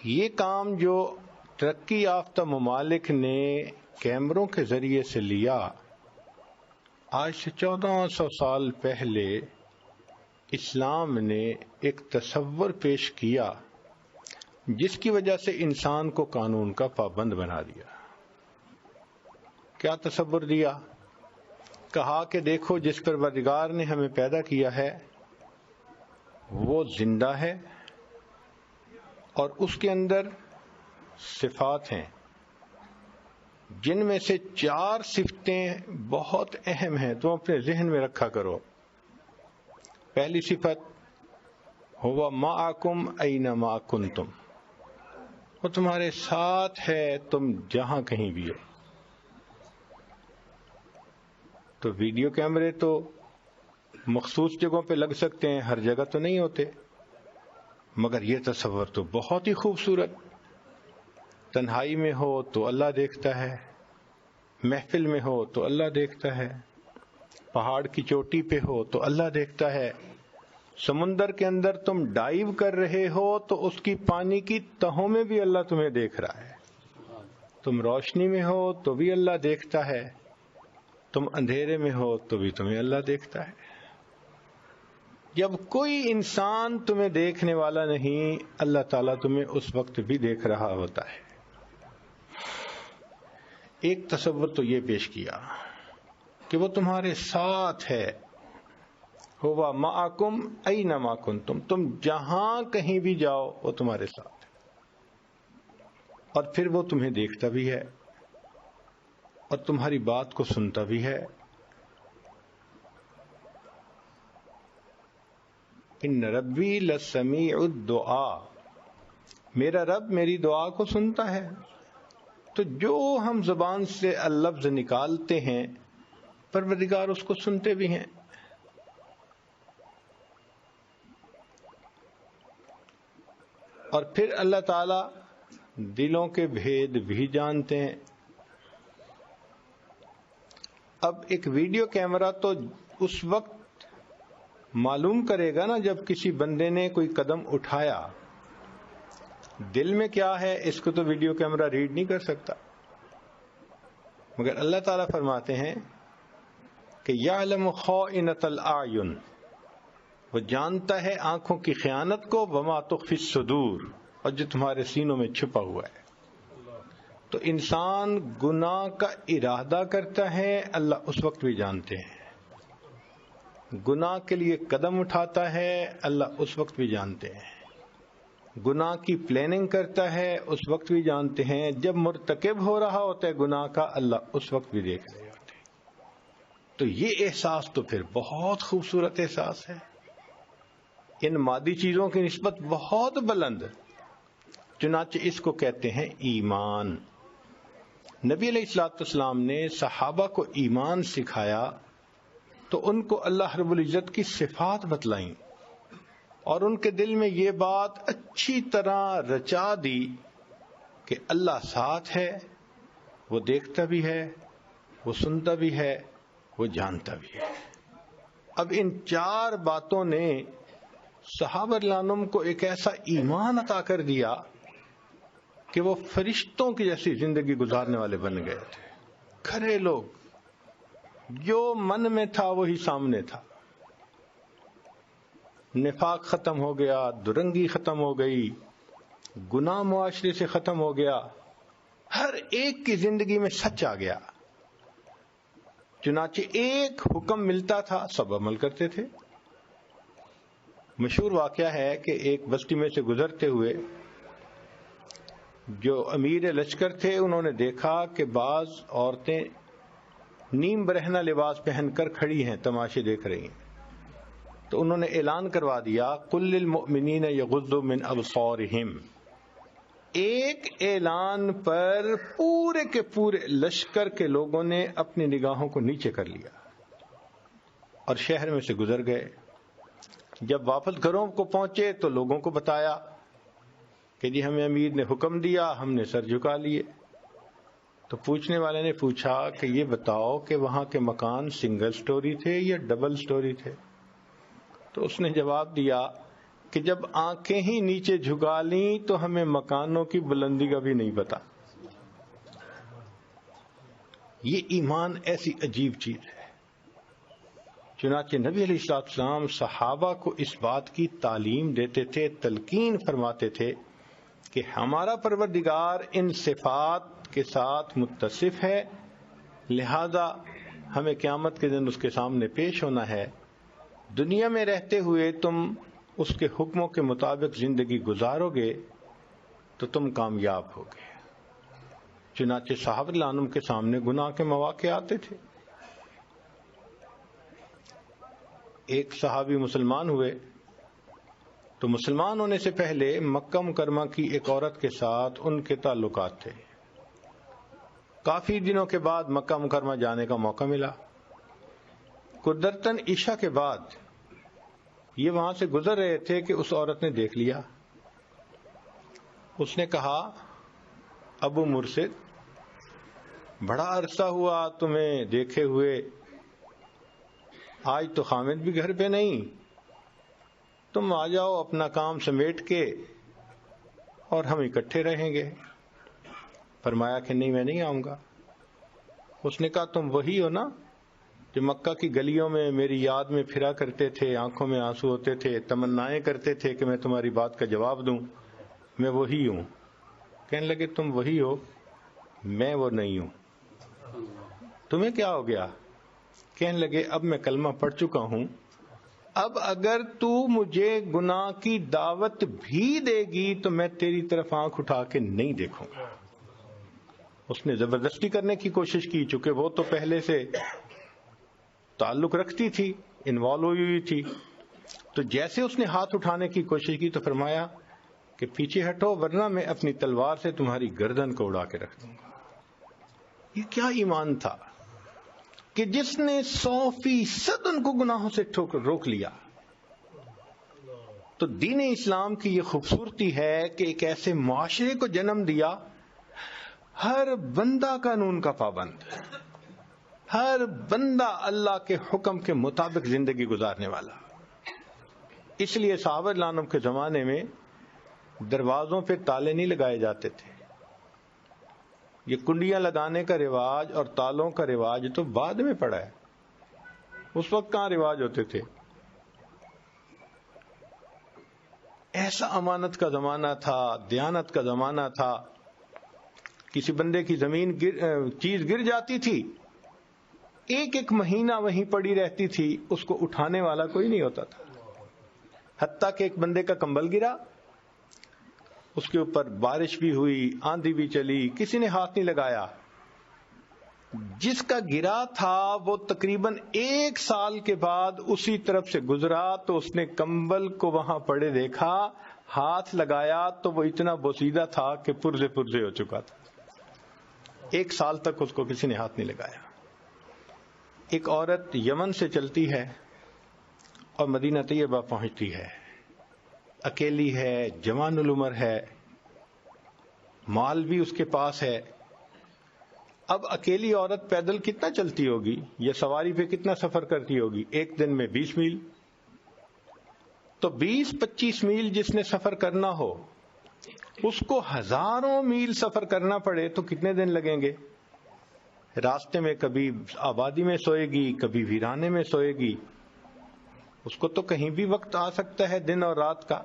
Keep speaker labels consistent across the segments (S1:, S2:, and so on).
S1: یہ کام جو ترقی یافتہ ممالک نے کیمروں کے ذریعے سے لیا، آج سے 1400 سال پہلے اسلام نے ایک تصور پیش کیا جس کی وجہ سے انسان کو قانون کا پابند بنا دیا۔ کیا تصور دیا؟ کہا کہ دیکھو جس پروردگار نے ہمیں پیدا کیا ہے وہ زندہ ہے اور اس کے اندر صفات ہیں جن میں سے 4 صفتیں بہت اہم ہیں، تم اپنے ذہن میں رکھا کرو۔ پہلی صفت ہوا معکم اینما کنتم، وہ تمہارے ساتھ ہے تم جہاں کہیں بھی ہو۔ تو ویڈیو کیمرے تو مخصوص جگہوں پہ لگ سکتے ہیں، ہر جگہ تو نہیں ہوتے، مگر یہ تصور تو بہت ہی خوبصورت۔ تنہائی میں ہو تو اللہ دیکھتا ہے، محفل میں ہو تو اللہ دیکھتا ہے، پہاڑ کی چوٹی پہ ہو تو اللہ دیکھتا ہے، سمندر کے اندر تم ڈائیو کر رہے ہو تو اس کی پانی کی تہوں میں بھی اللہ تمہیں دیکھ رہا ہے، تم روشنی میں ہو تو بھی اللہ دیکھتا ہے، تم اندھیرے میں ہو تو بھی تمہیں اللہ دیکھتا ہے۔ جب کوئی انسان تمہیں دیکھنے والا نہیں، اللہ تعالیٰ تمہیں اس وقت بھی دیکھ رہا ہوتا ہے۔ ایک تصور تو یہ پیش کیا کہ وہ تمہارے ساتھ ہے، ہوا معکم اینما کنتم، تم جہاں کہیں بھی جاؤ وہ تمہارے ساتھ ہے، اور پھر وہ تمہیں دیکھتا بھی ہے اور تمہاری بات کو سنتا بھی ہے۔ ان ربی لسمیع الدعاء، میرا رب میری دعا کو سنتا ہے۔ تو جو ہم زبان سے اللفظ نکالتے ہیں پروردگار اس کو سنتے بھی ہیں۔ اور پھر اللہ تعالی دلوں کے بھید بھی جانتے ہیں۔ اب ایک ویڈیو کیمرہ تو اس وقت معلوم کرے گا نا جب کسی بندے نے کوئی قدم اٹھایا، دل میں کیا ہے اس کو تو ویڈیو کیمرہ ریڈ نہیں کر سکتا، مگر اللہ تعالیٰ فرماتے ہیں کہ یعلم خائنۃ الاعین، وہ جانتا ہے آنکھوں کی خیانت کو، وما تخفی الصدور، اور جو تمہارے سینوں میں چھپا ہوا ہے۔ تو انسان گناہ کا ارادہ کرتا ہے، اللہ اس وقت بھی جانتے ہیں، گناہ کے لیے قدم اٹھاتا ہے، اللہ اس وقت بھی جانتے ہیں، گناہ کی پلاننگ کرتا ہے اس وقت بھی جانتے ہیں، جب مرتکب ہو رہا ہوتا ہے گناہ کا اللہ اس وقت بھی دیکھ رہے ہوتے ہیں۔ تو یہ احساس تو پھر بہت خوبصورت احساس ہے، ان مادی چیزوں کی نسبت بہت بلند، چنانچہ اس کو کہتے ہیں ایمان۔ نبی علیہ الصلوۃ والسلام نے صحابہ کو ایمان سکھایا تو ان کو اللہ رب العزت کی صفات بتلائیں اور ان کے دل میں یہ بات اچھی طرح رچا دی کہ اللہ ساتھ ہے، وہ دیکھتا بھی ہے، وہ سنتا بھی ہے، وہ جانتا بھی ہے۔ اب ان 4 باتوں نے صحابہ رضی اللہ عنہم کو ایک ایسا ایمان عطا کر دیا کہ وہ فرشتوں کی جیسی زندگی گزارنے والے بن گئے تھے، کھرے لوگ، جو من میں تھا وہی سامنے تھا، نفاق ختم ہو گیا، درنگی ختم ہو گئی، گناہ معاشرے سے ختم ہو گیا، ہر ایک کی زندگی میں سچ آ گیا۔ چنانچہ ایک حکم ملتا تھا سب عمل کرتے تھے۔ مشہور واقعہ ہے کہ ایک بستی میں سے گزرتے ہوئے جو امیر لشکر تھے انہوں نے دیکھا کہ بعض عورتیں نیم برہنہ لباس پہن کر کھڑی ہیں، تماشے دیکھ رہی ہیں، تو انہوں نے اعلان کروا دیا قل للمؤمنین یغضوا من ابصارہم۔ ایک اعلان پر پورے کے پورے لشکر کے لوگوں نے اپنی نگاہوں کو نیچے کر لیا اور شہر میں سے گزر گئے۔ جب واپس گھروں کو پہنچے تو لوگوں کو بتایا کہ جی ہمیں امیر نے حکم دیا، ہم نے سر جھکا لیے۔ تو پوچھنے والے نے پوچھا کہ یہ بتاؤ کہ وہاں کے مکان سنگل سٹوری تھے یا ڈبل سٹوری تھے؟ تو اس نے جواب دیا کہ جب آنکھیں ہی نیچے جھکا لیں تو ہمیں مکانوں کی بلندی کا بھی نہیں پتا. یہ ایمان ایسی عجیب چیز ہے. چنانچہ نبی علیہ السلام صحابہ کو اس بات کی تعلیم دیتے تھے، تلقین فرماتے تھے کہ ہمارا پروردگار ان صفات کے ساتھ متصف ہے، لہذا ہمیں قیامت کے دن اس کے سامنے پیش ہونا ہے. دنیا میں رہتے ہوئے تم اس کے حکموں کے مطابق زندگی گزارو گے تو تم کامیاب ہوگے. چنانچہ صحابہ رضی اللہ عنہم کے سامنے گناہ کے مواقع آتے تھے. ایک صحابی مسلمان ہوئے تو مسلمان ہونے سے پہلے مکہ مکرمہ کی ایک عورت کے ساتھ ان کے تعلقات تھے. کافی دنوں کے بعد مکہ مکرمہ جانے کا موقع ملا. قدرتاً عشاء کے بعد یہ وہاں سے گزر رہے تھے کہ اس عورت نے دیکھ لیا. اس نے کہا، ابو مرشد، بڑا عرصہ ہوا تمہیں دیکھے ہوئے، آج تو خامد بھی گھر پہ نہیں، تم آ جاؤ اپنا کام سمیٹ کے اور ہم اکٹھے رہیں گے. فرمایا کہ نہیں، میں نہیں آؤں گا. اس نے کہا، تم وہی ہو نا جو مکہ کی گلیوں میں میری یاد میں پھرا کرتے تھے، آنکھوں میں آنسو ہوتے تھے، تمنائیں کرتے تھے کہ میں تمہاری بات کا جواب دوں. میں وہی ہوں. کہنے لگے، تم وہی ہو، میں وہ نہیں ہوں. تمہیں کیا ہو گیا؟ کہنے لگے، اب میں کلمہ پڑھ چکا ہوں، اب اگر تو مجھے گناہ کی دعوت بھی دے گی تو میں تیری طرف آنکھ اٹھا کے نہیں دیکھوں گا. اس نے زبردستی کرنے کی کوشش کی، چونکہ وہ تو پہلے سے تعلق رکھتی تھی، انوالو ہوئی تھی. تو جیسے اس نے ہاتھ اٹھانے کی کوشش کی تو فرمایا کہ پیچھے ہٹو ورنہ میں اپنی تلوار سے تمہاری گردن کو اڑا کے رکھ دوں گا. یہ کیا ایمان تھا کہ جس نے 100% ان کو گناہوں سے روک لیا. تو دین اسلام کی یہ خوبصورتی ہے کہ ایک ایسے معاشرے کو جنم دیا، ہر بندہ قانون کا پابند، ہر بندہ اللہ کے حکم کے مطابق زندگی گزارنے والا. اس لیے صحابہ رضی اللہ عنہم کے زمانے میں دروازوں پہ تالے نہیں لگائے جاتے تھے. یہ کنڈیاں لگانے کا رواج اور تالوں کا رواج تو بعد میں پڑا ہے. اس وقت کہاں رواج ہوتے تھے؟ ایسا امانت کا زمانہ تھا، دیانت کا زمانہ تھا. کسی بندے کی زمین چیز گر جاتی تھی، ایک ایک مہینہ وہیں پڑی رہتی تھی، اس کو اٹھانے والا کوئی نہیں ہوتا تھا. حتیٰ کہ ایک بندے کا کمبل گرا، اس کے اوپر بارش بھی ہوئی، آندھی بھی چلی، کسی نے ہاتھ نہیں لگایا. جس کا گرا تھا وہ تقریباً 1 سال کے بعد اسی طرف سے گزرا تو اس نے کمبل کو وہاں پڑے دیکھا، ہاتھ لگایا تو وہ اتنا بوسیدہ تھا کہ پرزے پرزے ہو چکا تھا. 1 سال تک اس کو کسی نے ہاتھ نہیں لگایا. ایک عورت یمن سے چلتی ہے اور مدینہ طیبہ پہنچتی ہے. اکیلی ہے، جوان العمر ہے، مال بھی اس کے پاس ہے. اب اکیلی عورت پیدل کتنا چلتی ہوگی یا سواری پہ کتنا سفر کرتی ہوگی؟ ایک دن میں 20 میل. تو 20-25 میل جس نے سفر کرنا ہو، اس کو ہزاروں میل سفر کرنا پڑے تو کتنے دن لگیں گے؟ راستے میں کبھی آبادی میں سوئے گی، کبھی ویرانے میں سوئے گی. اس کو تو کہیں بھی وقت آ سکتا ہے دن اور رات کا.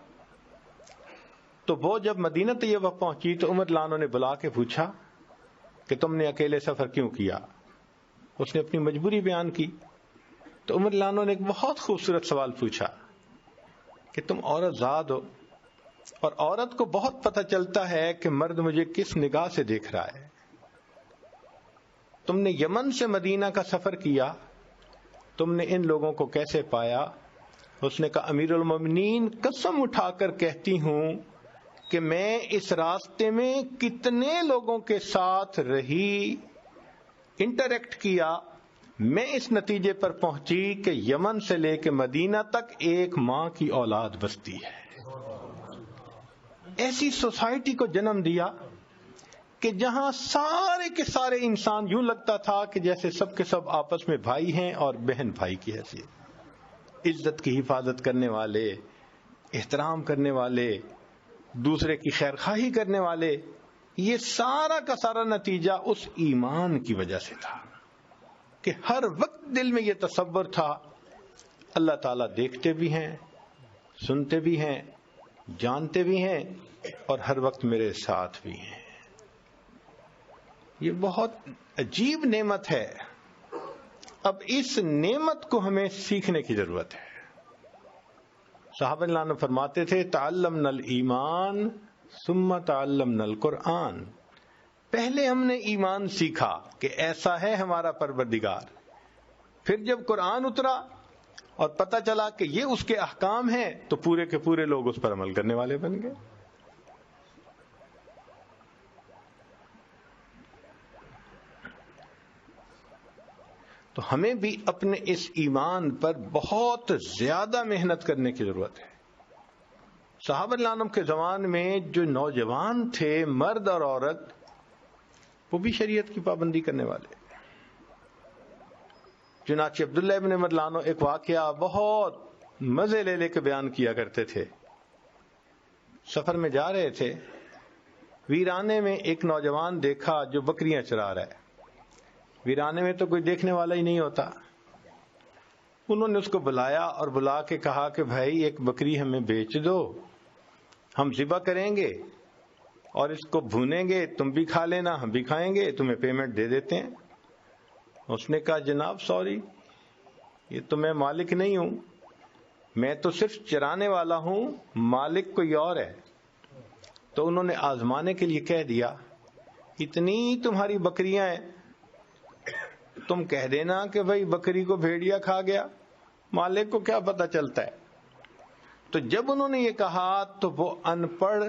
S1: تو وہ جب مدینہ طیبہ پہنچی تو عمر رضی اللہ عنہ نے بلا کے پوچھا کہ تم نے اکیلے سفر کیوں کیا؟ اس نے اپنی مجبوری بیان کی. تو عمر رضی اللہ عنہ نے ایک بہت خوبصورت سوال پوچھا کہ تم عورت زاد ہو اور عورت کو بہت پتہ چلتا ہے کہ مرد مجھے کس نگاہ سے دیکھ رہا ہے. تم نے یمن سے مدینہ کا سفر کیا، تم نے ان لوگوں کو کیسے پایا؟ اس نے کہا، امیر المومنین قسم اٹھا کر کہتی ہوں کہ میں اس راستے میں کتنے لوگوں کے ساتھ رہی، انٹریکٹ کیا، میں اس نتیجے پر پہنچی کہ یمن سے لے کے مدینہ تک ایک ماں کی اولاد بستی ہے. ایسی سوسائٹی کو جنم دیا کہ جہاں سارے کے سارے انسان یوں لگتا تھا کہ جیسے سب کے سب آپس میں بھائی ہیں اور بہن بھائی کی حیثیت. عزت کی حفاظت کرنے والے، احترام کرنے والے، دوسرے کی خیر خواہی کرنے والے، یہ سارا کا سارا نتیجہ اس ایمان کی وجہ سے تھا کہ ہر وقت دل میں یہ تصور تھا اللہ تعالیٰ دیکھتے بھی ہیں، سنتے بھی ہیں، جانتے بھی ہیں اور ہر وقت میرے ساتھ بھی ہیں۔ یہ بہت عجیب نعمت ہے۔ اب اس نعمت کو ہمیں سیکھنے کی ضرورت ہے۔ صحابہ اللہ فرماتے تھے تعلمنا الایمان ثم تعلمنا القرآن، پہلے ہم نے ایمان سیکھا کہ ایسا ہے ہمارا پروردگار، پھر جب قرآن اترا اور پتہ چلا کہ یہ اس کے احکام ہیں تو پورے کے پورے لوگ اس پر عمل کرنے والے بن گئے۔ تو ہمیں بھی اپنے اس ایمان پر بہت زیادہ محنت کرنے کی ضرورت ہے۔ صحابہ اللہ عنہم کے زمان میں جو نوجوان تھے، مرد اور عورت، وہ بھی شریعت کی پابندی کرنے والے۔ چنانچہ عبداللہ ابن عمر رضی اللہ عنہ ایک واقعہ بہت مزے لے لے کے بیان کیا کرتے تھے۔ سفر میں جا رہے تھے، ویرانے میں ایک نوجوان دیکھا جو بکریاں چرا رہا ہے۔ ویرانے میں تو کوئی دیکھنے والا ہی نہیں ہوتا۔ انہوں نے اس کو بلایا اور بلا کے کہا کہ بھائی ایک بکری ہمیں بیچ دو، ہم ذبح کریں گے اور اس کو بھونیں گے، تم بھی کھا لینا ہم بھی کھائیں گے، تمہیں پیمنٹ دے دیتے ہیں۔ اس نے کہا جناب سوری، یہ تو میں مالک نہیں ہوں، میں تو صرف چرانے والا ہوں، مالک کوئی اور ہے۔ تو انہوں نے آزمانے کے لیے کہہ دیا اتنی تمہاری بکریاں ہیں، تم کہہ دینا کہ بھائی بکری کو بھیڑیا کھا گیا، مالک کو کیا پتہ چلتا ہے۔ تو جب انہوں نے یہ کہا تو وہ ان پڑھ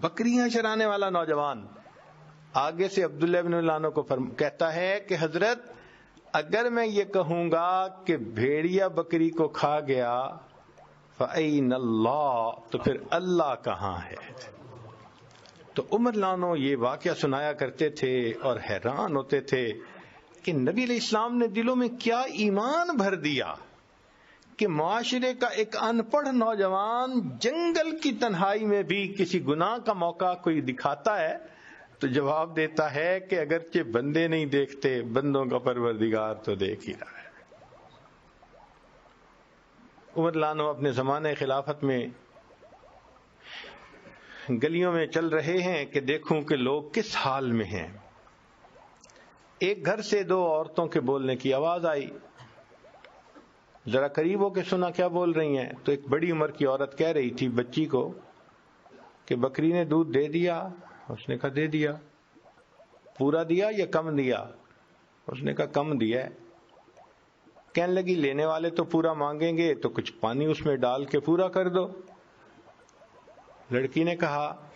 S1: بکریاں چرانے والا نوجوان آگے سے عبداللہ ابن عنہ کو کہتا ہے کہ حضرت اگر میں یہ کہوں گا کہ بھیڑیا بکری کو کھا گیا فَأَيْنَ اللَّهُ، تو پھر اللہ کہاں ہے؟ تو عمر لانو یہ واقعہ سنایا کرتے تھے اور حیران ہوتے تھے کہ نبی علیہ السلام نے دلوں میں کیا ایمان بھر دیا کہ معاشرے کا ایک ان پڑھ نوجوان جنگل کی تنہائی میں بھی کسی گناہ کا موقع کوئی دکھاتا ہے تو جواب دیتا ہے کہ اگرچہ بندے نہیں دیکھتے، بندوں کا پروردگار تو دیکھ ہی رہا ہے۔ عمر لانو اپنے زمانے خلافت میں گلیوں میں چل رہے ہیں کہ دیکھوں کہ لوگ کس حال میں ہیں۔ ایک گھر سے دو عورتوں کے بولنے کی آواز آئی، ذرا قریب ہو کے سنا کیا بول رہی ہیں۔ تو ایک بڑی عمر کی عورت کہہ رہی تھی بچی کو کہ بکری نے دودھ دے دیا؟ اس نے کہا دے دیا۔ پورا دیا یا کم دیا؟ اس نے کہا کم دیا ہے۔ کہنے لگی لینے والے تو پورا مانگیں گے تو کچھ پانی اس میں ڈال کے پورا کر دو۔ لڑکی نے کہا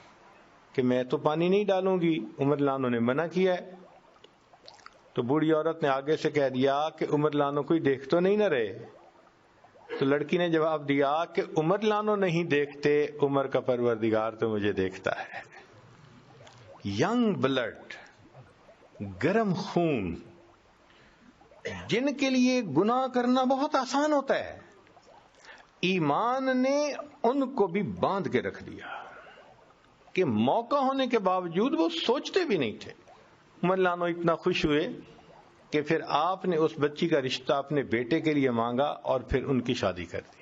S1: کہ میں تو پانی نہیں ڈالوں گی، عمر لانو نے منع کیا ہے۔ تو بوڑھی عورت نے آگے سے کہہ دیا کہ عمر لانو کوئی دیکھ تو نہیں نہ رہے؟ تو لڑکی نے جواب دیا کہ عمر لانو نہیں دیکھتے، عمر کا پروردگار تو مجھے دیکھتا ہے۔ ینگ بلڈ، گرم خون، جن کے لیے گناہ کرنا بہت آسان ہوتا ہے، ایمان نے ان کو بھی باندھ کے رکھ دیا کہ موقع ہونے کے باوجود وہ سوچتے بھی نہیں تھے۔ عمر لانو اتنا خوش ہوئے کہ پھر آپ نے اس بچی کا رشتہ اپنے بیٹے کے لیے مانگا اور پھر ان کی شادی کر دی۔